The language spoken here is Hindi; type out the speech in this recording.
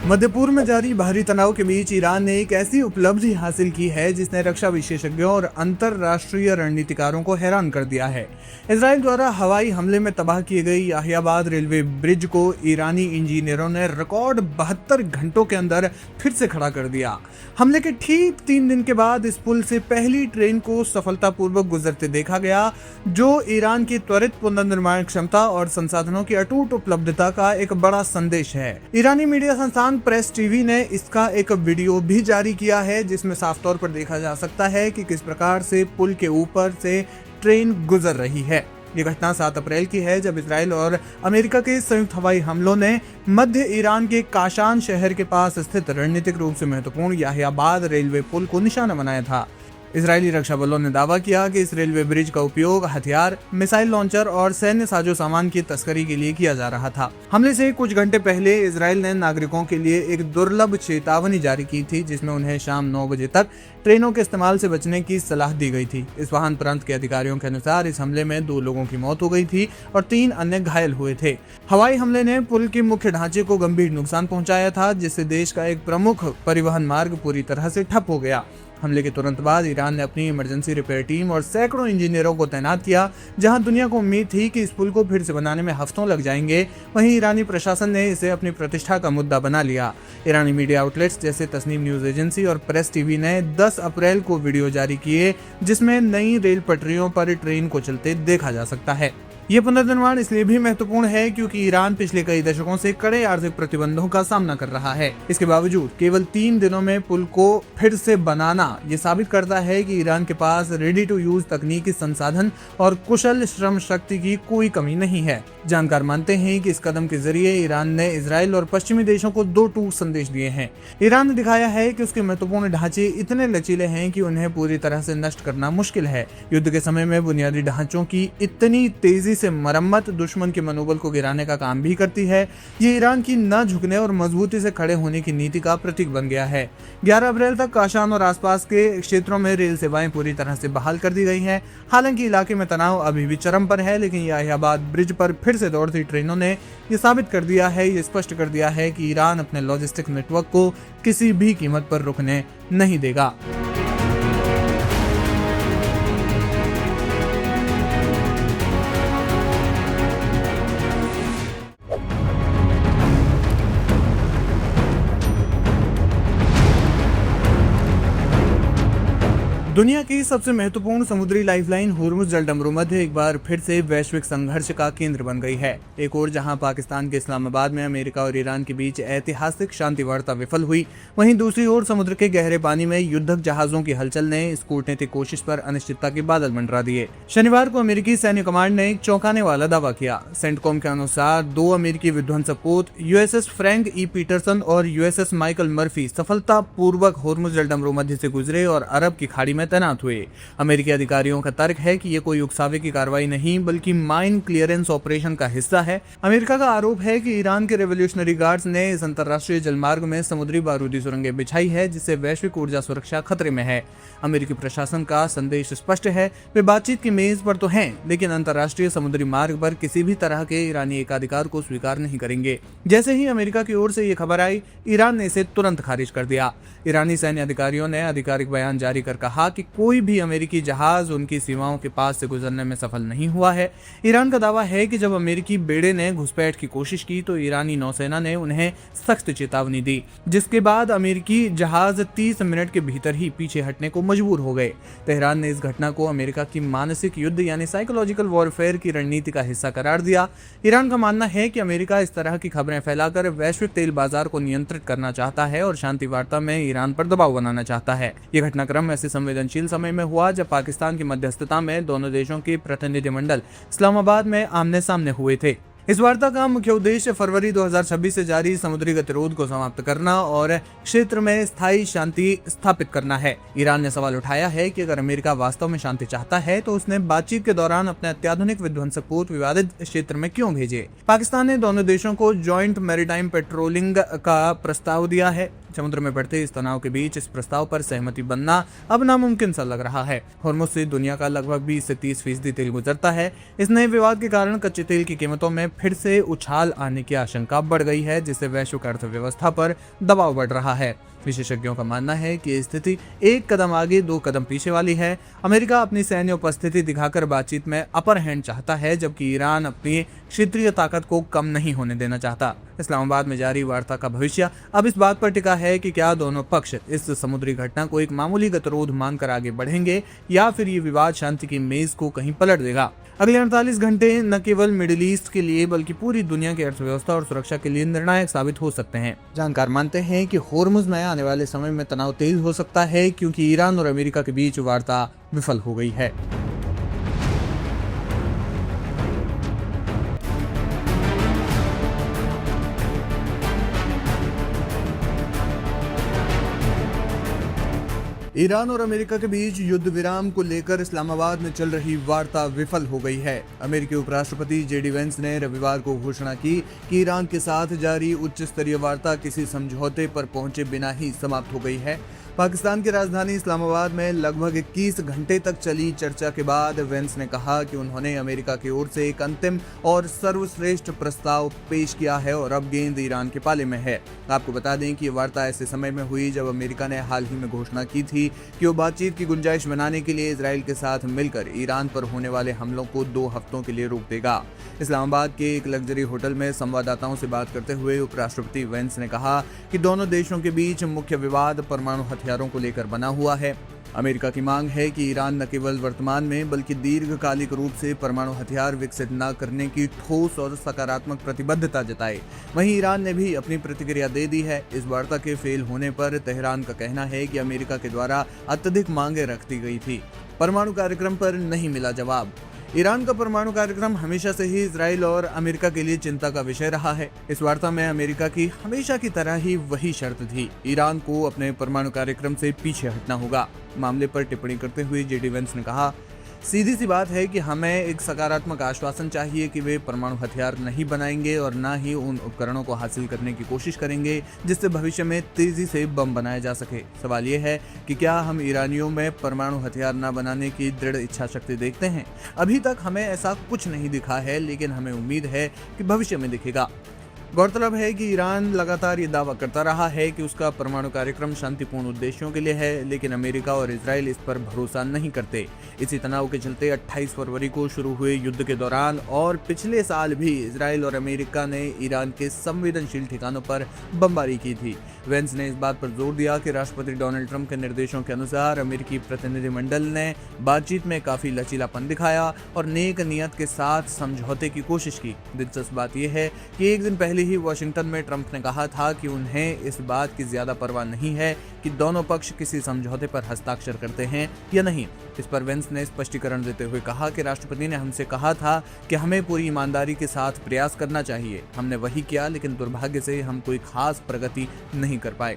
मध्य पूर्व में जारी बाहरी तनाव के बीच ईरान ने एक ऐसी उपलब्धि हासिल की है जिसने रक्षा विशेषज्ञों और अंतर्राष्ट्रीय रणनीतिकारों को हैरान कर दिया है। इजराइल द्वारा हवाई हमले में तबाह की गई याहियाबाद रेलवे ब्रिज को ईरानी इंजीनियरों ने रिकॉर्ड 72 घंटों के अंदर फिर से खड़ा कर दिया। हमले के ठीक 3 दिन के बाद इस पुल से पहली ट्रेन को सफलतापूर्वक गुजरते देखा गया, जो ईरान की त्वरित पुनर्निर्माण क्षमता और संसाधनों की अटूट उपलब्धता का एक बड़ा संदेश है। ईरानी मीडिया संस्थान प्रेस टीवी ने इसका एक वीडियो भी जारी किया है, जिसमें साफ तौर पर देखा जा सकता है कि किस प्रकार से पुल के ऊपर से ट्रेन गुजर रही है। ये घटना 7 अप्रैल की है, जब इजराइल और अमेरिका के संयुक्त हवाई हमलों ने मध्य ईरान के काशान शहर के पास स्थित रणनीतिक रूप से महत्वपूर्ण याहियाबाद रेलवे पुल को निशाना बनाया था। इजरायली रक्षा बलों ने दावा किया कि इस रेलवे ब्रिज का उपयोग हथियार, मिसाइल लॉन्चर और सैन्य साजो सामान की तस्करी के लिए किया जा रहा था। हमले से कुछ घंटे पहले इजराइल ने नागरिकों के लिए एक दुर्लभ चेतावनी जारी की थी, जिसमें उन्हें शाम 9 बजे तक ट्रेनों के इस्तेमाल से बचने की सलाह दी गई थी। इस्फहान प्रांत के अधिकारियों के अनुसार इस हमले में 2 लोगों की मौत हो गई थी और 3 अन्य घायल हुए थे। हवाई हमले ने पुल के मुख्य ढांचे को गंभीर नुकसान पहुंचाया था, जिससे देश का एक प्रमुख परिवहन मार्ग पूरी तरह से ठप हो गया। हमले के तुरंत बाद ईरान ने अपनी इमरजेंसी रिपेयर टीम और सैकड़ों इंजीनियरों को तैनात किया। जहां दुनिया को उम्मीद थी कि इस पुल को फिर से बनाने में हफ्तों लग जाएंगे, वहीं ईरानी प्रशासन ने इसे अपनी प्रतिष्ठा का मुद्दा बना लिया। ईरानी मीडिया आउटलेट्स जैसे तस्नीम न्यूज एजेंसी और प्रेस टीवी ने 10 अप्रैल को वीडियो जारी किए, जिसमें नई रेल पटरियों पर ट्रेन को चलते देखा जा सकता है। ये पुनर्निर्माण इसलिए भी महत्वपूर्ण है क्योंकि ईरान पिछले कई दशकों से कड़े आर्थिक प्रतिबंधों का सामना कर रहा है। इसके बावजूद केवल 3 दिनों में पुल को फिर से बनाना ये साबित करता है कि ईरान के पास रेडी टू यूज तकनीकी संसाधन और कुशल श्रम शक्ति की कोई कमी नहीं है। जानकार मानते हैं कि इस कदम के जरिए ईरान ने इजराइल और पश्चिमी देशों को 2 टूक संदेश दिए हैं। ईरान ने दिखाया है कि उसके महत्वपूर्ण ढांचे इतने लचीले हैं कि उन्हें पूरी तरह से नष्ट करना मुश्किल है। युद्ध के समय में बुनियादी ढांचों की इतनी तेजी से मरम्मत दुश्मन के मनोबल को गिराने का काम भी करती है। ये ईरान की न झुकने और मजबूती से खड़े होने की नीति का प्रतीक बन गया है। 11 अप्रैल तक काशान और आसपास के क्षेत्रों में रेल सेवाएं पूरी तरह से बहाल कर दी गई हैं। हालांकि इलाके में तनाव अभी भी चरम पर है, लेकिन याहियाबाद ब्रिज पर फिर से दौड़ती ट्रेनों ने ये साबित कर दिया है, ये स्पष्ट कर दिया है कि ईरान अपने लॉजिस्टिक नेटवर्क को किसी भी कीमत पर रुकने नहीं देगा। दुनिया की सबसे महत्वपूर्ण समुद्री लाइफलाइन होर्मुज जलडमरू मध्य एक बार फिर से वैश्विक संघर्ष का केंद्र बन गई है। एक और जहां पाकिस्तान के इस्लामाबाद में अमेरिका और ईरान के बीच ऐतिहासिक शांति वार्ता विफल हुई, वहीं दूसरी ओर समुद्र के गहरे पानी में युद्धक जहाजों की हलचल ने इस कूटनीतिक कोशिश पर अनिश्चितता के बादल मंडरा दिए। शनिवार को अमेरिकी सैन्य कमांड ने एक चौंकाने वाला दावा किया। सेंटकॉम के अनुसार 2 अमेरिकी विध्वंसक पोत यूएसएस फ्रैंक ई पीटरसन और यूएसएस माइकल मर्फी सफलतापूर्वक होर्मुज जलडमरू मध्य से गुजरे और अरब की खाड़ी में तैनात हुए। अमेरिकी अधिकारियों का तर्क है कि ये कोई उकसावे की कार्रवाई नहीं बल्कि माइन क्लियरेंस ऑपरेशन का हिस्सा है। अमेरिका का आरोप है कि ईरान के रेवोल्यूशनरी गार्ड्स ने इस अंतर्राष्ट्रीय जलमार्ग में समुद्री बारूदी सुरंगें बिछाई है, जिससे वैश्विक ऊर्जा सुरक्षा खतरे में है। अमेरिकी प्रशासन का संदेश स्पष्ट है, वे बातचीत की मेज पर तो हैं, लेकिन अंतर्राष्ट्रीय समुद्री मार्ग पर किसी भी तरह के ईरानी एकाधिकार को स्वीकार नहीं करेंगे। जैसे ही अमेरिका की ओर से ये खबर आई, ईरान ने इसे तुरंत खारिज कर दिया। ईरानी सैन्य अधिकारियों ने आधिकारिक बयान जारी कर कहा कि कोई भी अमेरिकी जहाज उनकी सीमाओं के पास से गुजरने में सफल नहीं हुआ है। ईरान का दावा है कि जब अमेरिकी बेड़े ने घुसपैठ की कोशिश की तो ईरानी नौसेना ने उन्हें सख्त चेतावनी दी, जिसके बाद अमेरिकी जहाज 30 मिनट के भीतर ही पीछे हटने को मजबूर हो गए। तेहरान ने इस घटना को अमेरिका की मानसिक युद्ध यानी साइकोलॉजिकल वॉरफेयर की रणनीति का हिस्सा करार दिया। ईरान का मानना है कि अमेरिका इस तरह की खबरें फैलाकर वैश्विक तेल बाजार को नियंत्रित करना चाहता है और शांति वार्ता में ईरान पर दबाव बनाना चाहता है। यह घटनाक्रम ऐसे संवेदनशील समय में हुआ जब पाकिस्तान की मध्यस्थता में दोनों देशों के प्रतिनिधिमंडल इस्लामाबाद में आमने सामने हुए थे। इस वार्ता का मुख्य उद्देश्य फरवरी 2026 से जारी समुद्री गतिरोध को समाप्त करना और क्षेत्र में स्थायी शांति स्थापित करना है। ईरान ने सवाल उठाया है कि अगर अमेरिका वास्तव में शांति चाहता है तो उसने बातचीत के दौरान अपने अत्याधुनिक विध्वंसक पोत विवादित क्षेत्र में क्यों भेजे। पाकिस्तान ने दोनों देशों को जॉइंट मैरीटाइम पेट्रोलिंग का प्रस्ताव दिया है, समुद्र में बढ़ते इस तनाव के बीच इस प्रस्ताव पर सहमति बनना अब नामुमकिन सा लग रहा है। होर्मुज से दुनिया का लगभग 20 से 30% तेल गुजरता है। इस नए विवाद के कारण कच्चे तेल की कीमतों में फिर से उछाल आने की आशंका बढ़ गई है, जिससे वैश्विक अर्थव्यवस्था पर दबाव बढ़ रहा है। विशेषज्ञों का मानना है कि स्थिति एक कदम आगे 2 कदम पीछे वाली है। अमेरिका अपनी सैन्य उपस्थिति दिखाकर बातचीत में अपर हैंड चाहता है, जबकि ईरान अपनी क्षेत्रीय ताकत को कम नहीं होने देना चाहता। इस्लामाबाद में जारी वार्ता का भविष्य अब इस बात पर टिका है कि क्या दोनों पक्ष इस समुद्री घटना को एक मामूली गतिरोध मानकर आगे बढ़ेंगे या फिर ये विवाद शांति की मेज को कहीं पलट देगा। अगले 48 घंटे न केवल मिडिल ईस्ट के लिए बल्कि पूरी दुनिया की अर्थव्यवस्था और सुरक्षा के लिए निर्णायक साबित हो सकते हैं। जानकार मानते हैं कि होर्मुज में आने वाले समय में तनाव तेज हो सकता है, क्योंकि ईरान और अमेरिका के बीच वार्ता विफल हो गई है। ईरान और अमेरिका के बीच युद्ध विराम को लेकर इस्लामाबाद में चल रही वार्ता विफल हो गई है। अमेरिकी उपराष्ट्रपति जेडी वेंस ने रविवार को घोषणा की कि ईरान के साथ जारी उच्च स्तरीय वार्ता किसी समझौते पर पहुंचे बिना ही समाप्त हो गई है। पाकिस्तान की राजधानी इस्लामाबाद में लगभग 21 घंटे तक चली चर्चा के बाद वेंस ने कहा कि उन्होंने अमेरिका की ओर से एक अंतिम और सर्वश्रेष्ठ प्रस्ताव पेश किया है और अब गेंद ईरान के पाले में है। आपको बता दें कि ये वार्ता ऐसे समय में हुई जब अमेरिका ने हाल ही में घोषणा की थी कि वो बातचीत की गुंजाइश बनाने के लिए इजराइल के साथ मिलकर ईरान पर होने वाले हमलों को 2 हफ्तों के लिए रोक देगा। इस्लामाबाद के एक लग्जरी होटल में संवाददाताओं से बात करते हुए उपराष्ट्रपति वेंस ने कहा कि दोनों देशों के बीच मुख्य विवाद परमाणु हथियारों को लेकर बना हुआ है। अमेरिका की मांग है कि ईरान न केवल वर्तमान में बल्कि दीर्घकालिक रूप से परमाणु हथियार विकसित न करने की ठोस और सकारात्मक प्रतिबद्धता जताए। वहीं ईरान ने भी अपनी प्रतिक्रिया दे दी है। इस वार्ता के फेल होने पर तेहरान का कहना है कि अमेरिका के द्वारा अत्यधिक मांगे रख दी गई थी, परमाणु कार्यक्रम पर नहीं मिला जवाब। ईरान का परमाणु कार्यक्रम हमेशा से ही इजराइल और अमेरिका के लिए चिंता का विषय रहा है। इस वार्ता में अमेरिका की हमेशा की तरह ही वही शर्त थी, ईरान को अपने परमाणु कार्यक्रम से पीछे हटना होगा। मामले पर टिप्पणी करते हुए जेडी वेंस ने कहा, सीधी सी बात है कि हमें एक सकारात्मक आश्वासन चाहिए कि वे परमाणु हथियार नहीं बनाएंगे और न ही उन उपकरणों को हासिल करने की कोशिश करेंगे जिससे भविष्य में तेजी से बम बनाया जा सके। सवाल यह है कि क्या हम ईरानियों में परमाणु हथियार न बनाने की दृढ़ इच्छा शक्ति देखते हैं? अभी तक हमें ऐसा कुछ नहीं दिखा है, लेकिन हमें उम्मीद है कि भविष्य में दिखेगा। गौरतलब है कि ईरान लगातार ये दावा करता रहा है कि उसका परमाणु कार्यक्रम शांतिपूर्ण उद्देश्यों के लिए है, लेकिन अमेरिका और इजराइल इस पर भरोसा नहीं करते। इसी तनाव के चलते 28 फरवरी को शुरू हुए युद्ध के दौरान और पिछले साल भी इजराइल और अमेरिका ने ईरान के संवेदनशील ठिकानों पर बमबारी की थी। वेंस ने इस बात पर जोर दिया कि राष्ट्रपति डोनाल्ड ट्रंप के निर्देशों के अनुसार अमेरिकी प्रतिनिधिमंडल ने बातचीत में काफी लचीलापन दिखाया और नेक नियत के साथ समझौते की कोशिश की। दिलचस्प बात यह है कि एक दिन पहले ही वाशिंगटन में ट्रंप ने कहा था कि उन्हें इस बात की ज्यादा परवाह नहीं है कि दोनों पक्ष किसी समझौते पर हस्ताक्षर करते हैं या नहीं। इस पर वेंस ने स्पष्टीकरण देते हुए कहा कि राष्ट्रपति ने हमसे कहा था कि हमें पूरी ईमानदारी के साथ प्रयास करना चाहिए। हमने वही किया, लेकिन दुर्भाग्य से हम कोई खास प्रगति नहीं कर पाए।